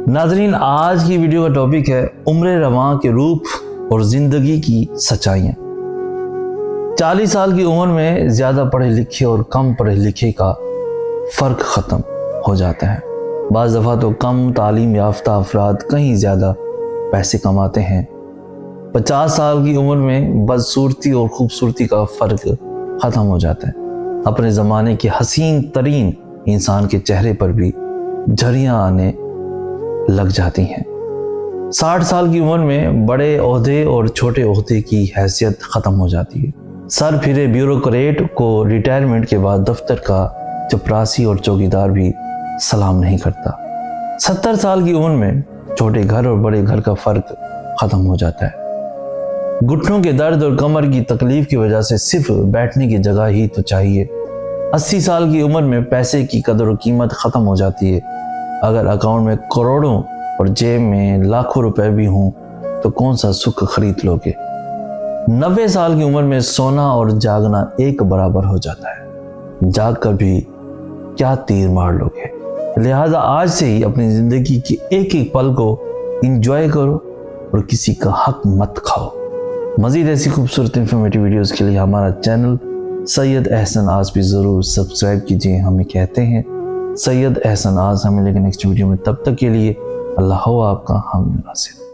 ناظرین، آج کی ویڈیو کا ٹاپک ہے عمر رواں کے روپ اور زندگی کی سچائیاں۔ 40 سال کی عمر میں زیادہ پڑھے لکھے اور کم پڑھے لکھے کا فرق ختم ہو جاتا ہے۔ بعض دفعہ تو کم تعلیم یافتہ افراد کہیں زیادہ پیسے کماتے ہیں۔ 50 سال کی عمر میں بدصورتی اور خوبصورتی کا فرق ختم ہو جاتا ہے۔ اپنے زمانے کے حسین ترین انسان کے چہرے پر بھی جھریاں آنے لگ جاتی ہیں۔ 60 سال کی عمر میں بڑے عہدے اور چھوٹے عہدے کی حیثیت ختم ہو جاتی ہے۔ سر پھرے بیوروکریٹ کو ریٹائرمنٹ کے بعد دفتر کا چپراسی اور چوکیدار بھی سلام نہیں کرتا۔ 70 سال کی عمر میں چھوٹے گھر اور بڑے گھر کا فرق ختم ہو جاتا ہے۔ گھٹنوں کے درد اور کمر کی تکلیف کی وجہ سے صرف بیٹھنے کی جگہ ہی تو چاہیے۔ 80 سال کی عمر میں پیسے کی قدر و قیمت ختم ہو جاتی ہے۔ اگر اکاؤنٹ میں کروڑوں اور جیب میں لاکھوں روپے بھی ہوں تو کون سا سکھ خرید لو گے۔ 90 سال کی عمر میں سونا اور جاگنا ایک برابر ہو جاتا ہے۔ جاگ کر بھی کیا تیر مار لو گے۔ لہٰذا آج سے ہی اپنی زندگی کے ایک ایک پل کو انجوائے کرو اور کسی کا حق مت کھاؤ۔ مزید ایسی خوبصورت انفارمیٹیو ویڈیوز کے لیے ہمارا چینل سید احسن آز بھی ضرور سبسکرائب کیجیے۔ ہمیں کہتے ہیں سید احسن آز۔ ہمیں لیکن نیکسٹ ویڈیو میں، تب تک کے لیے اللہ ہو آپ کا حامی ناصر۔